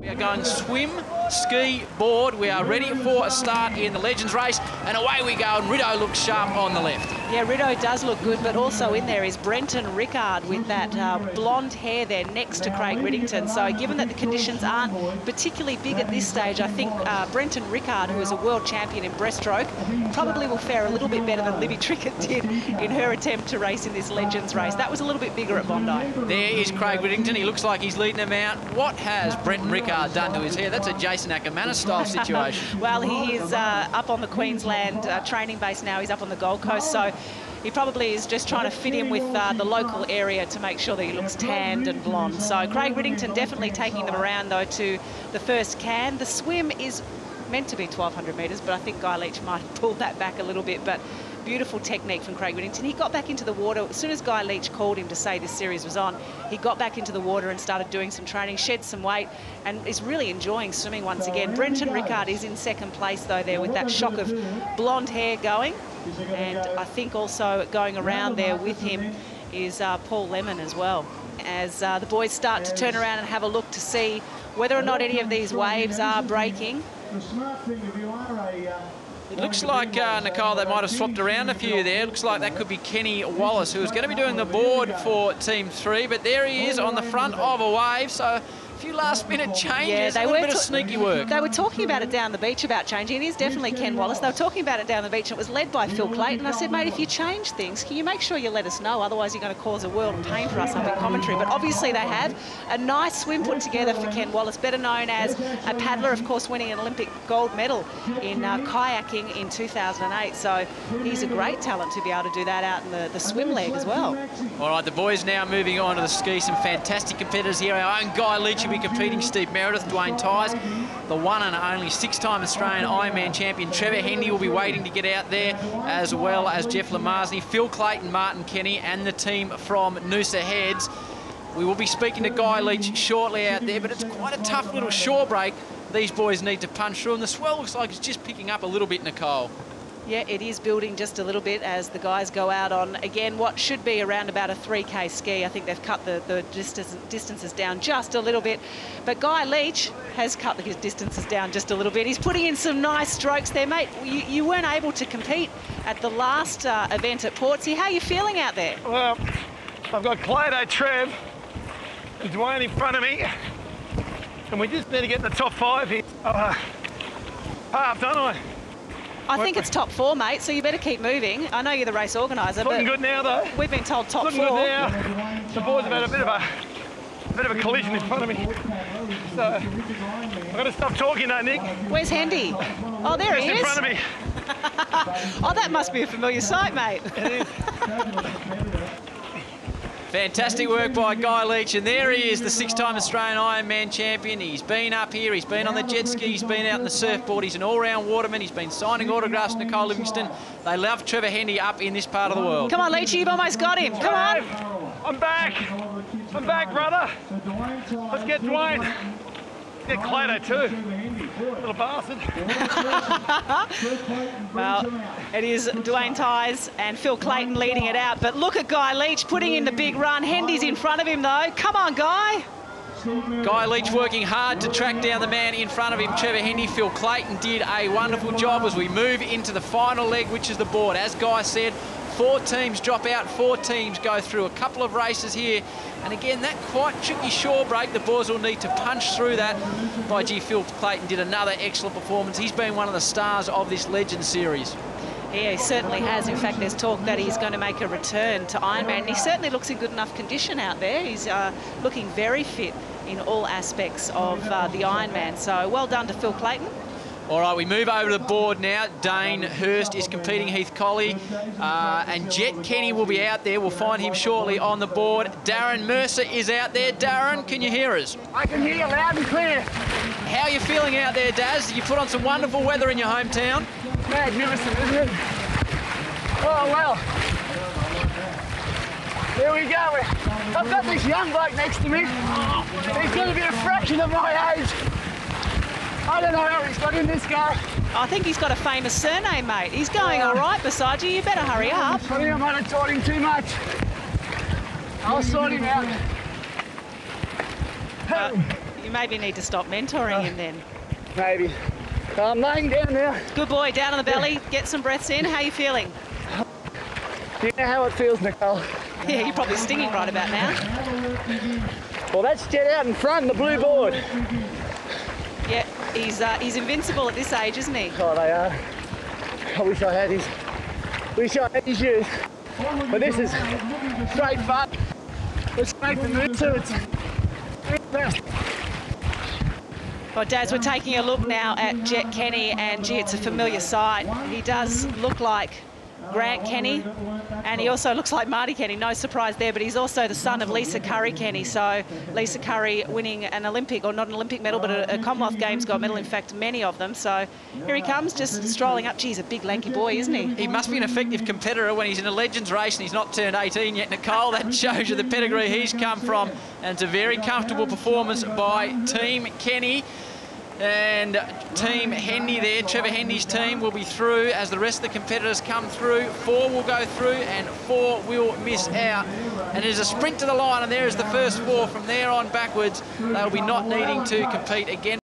We are going swim, ski, board. We are ready for a start in the Legends race, and away we go, and Rideau looks sharp on the left. Yeah, Rideau does look good, but also in there is Brenton Rickard with that blonde hair there next to Craig Riddington. So given that the conditions aren't particularly big at this stage, I think Brenton Rickard, who is a world champion in breaststroke, probably will fare a little bit better than Libby Trickett did in her attempt to race in this Legends race. That was a little bit bigger at Bondi. There is Craig Riddington. He looks like he's leading them out. What has Brenton Rickard done to his hair? That's a Jason Ackermanis style situation. Well, he is up on the Queensland training base now. He's up on the Gold Coast, so he probably is just trying to fit in with the local area to make sure that he looks tanned and blonde. So Craig Riddington definitely taking them around, though, to the first can. The swim is meant to be 1,200 metres, but I think Guy Leach might have pulled that back a little bit. But beautiful technique from Craig Riddington. He got back into the water as soon as Guy Leach called him to say this series was on. He got back into the water and started doing some training, shed some weight, and is really enjoying swimming once again. Brenton Rickard is in second place, though, there with that shock of blonde hair going. And I think also going around there with him is Paul Lemon as well. As the boys start to turn around and have a look to see whether or not any of these waves are breaking. It looks like, Nicole, they might have swapped around a few there. It looks like that could be Kenny Wallace, who's going to be doing the board for Team 3. But there he is on the front of a wave. So a few last-minute changes, a little bit of sneaky work. They were talking about it down the beach about changing. It is definitely Ken Wallace. They were talking about it down the beach. It was led by Phil Clayton. I said, mate, if you change things, can you make sure you let us know? Otherwise, you're going to cause a world of pain for us up in commentary. But obviously, they have a nice swim put together for Ken Wallace, better known as a paddler, of course, winning an Olympic gold medal in kayaking in 2008. So he's a great talent to be able to do that out in the swim leg as well. All right, the boys now moving on to the ski. Some fantastic competitors here. Our own Guy Leach will be competing. Steve Meredith, Dwayne Tyers, the one and only six-time Australian Ironman champion Trevor Hendy will be waiting to get out there, as well as Jeff Lamarsney, Phil Clayton, Martin Kenny, and the team from Noosa Heads. We will be speaking to Guy Leach shortly out there, but it's quite a tough little shore break these boys need to punch through, and the swell looks like it's just picking up a little bit, Nicole. Yeah, it is building just a little bit as the guys go out on, again, what should be around about a 3K ski. I think they've cut the distances down just a little bit. But Guy Leach has cut his distances down just a little bit. He's putting in some nice strokes there, mate. You weren't able to compete at the last event at Portsea. How are you feeling out there? Well, I've got Clado, Trev, and Dwayne in front of me. And we just need to get in the top 5 here. Half, don't I? I think it's top 4, mate, so you better keep moving. I know you're the race organiser, but looking good now, though. We've been told top 4. Looking good now. The boys have had a bit of a collision in front of me. So I've got to stop talking now, Nick. Where's Hendy? Oh, there he is. In front of me. Oh, that must be a familiar sight, mate. It is. Fantastic work by Guy Leach, and there he is, the six-time Australian Ironman champion. He's been up here, he's been on the jet ski, he's been out on the surfboard, he's an all-round waterman, he's been signing autographs to Nicole Livingstone. They love Trevor Hendy up in this part of the world. Come on, Leachy, you've almost got him. Come on. I'm back. I'm back, brother. Let's get Dwayne. Get Clado too. Little bastard. Well, it is Dwayne Tyers and Phil Clayton leading it out. But look at Guy Leach putting in the big run. Hendy's in front of him, though. Come on, Guy. Guy Leach working hard to track down the man in front of him, Trevor Hendy. Phil Clayton did a wonderful job as we move into the final leg, which is the board. As Guy said, 4 teams drop out, 4 teams go through a couple of races here. And again, that quite tricky shore break, the boys will need to punch through that. By gee, Phil Clayton did another excellent performance. He's been one of the stars of this Legends series. Yeah, he certainly has. In fact, there's talk that he's going to make a return to Ironman. He certainly looks in good enough condition out there. He's looking very fit in all aspects of the Ironman. So well done to Phil Clayton. All right, we move over to the board now. Dane Hurst is competing, Heath Colley, and Jet Kenny will be out there. We'll find him shortly on the board. Darren Mercer is out there. Darren, can you hear us? I can hear you loud and clear. How are you feeling out there, Daz? You put on some wonderful weather in your hometown. Magnificent, isn't it? Oh, well. Here we go. I've got this young bloke next to me. He's going to be a fraction of my age. I don't know how he's got in this guy. I think he's got a famous surname, mate. He's going all right beside you. You better hurry up. I think I might have taught him too much. I'll sort him out. You maybe need to stop mentoring him then. Maybe. I'm laying down now. Good boy, down on the belly. Get some breaths in. How are you feeling? Do you know how it feels, Nicole? Yeah, you're probably stinging right about now. Well, that's Jet out in front, the blue board. Yeah, he's invincible at this age, isn't he? Oh, they are. I wish I had his youth. But this is straight fun. Let's make the move to it. Well, Daz, we're taking a look now at Jet Kenny, and gee, it's a familiar sight. He does look like Grant Kenny, and he also looks like Marty Kenny, no surprise there, but he's also the son of Lisa Curry Kenny. So Lisa Curry winning an Olympic, or not an Olympic medal, but a Commonwealth Games gold medal, in fact, many of them. So here he comes, just strolling up. Gee, he's a big, lanky boy, isn't he? He must be an effective competitor when he's in a Legends race and he's not turned 18 yet, Nicole. That shows you the pedigree he's come from, and it's a very comfortable performance by Team Kenny. And Team Hendy there, Trevor Hendy's team will be through as the rest of the competitors come through. 4 will go through and 4 will miss out. And there's a sprint to the line, and there is the first 4. From there on backwards, they'll be not needing to compete again.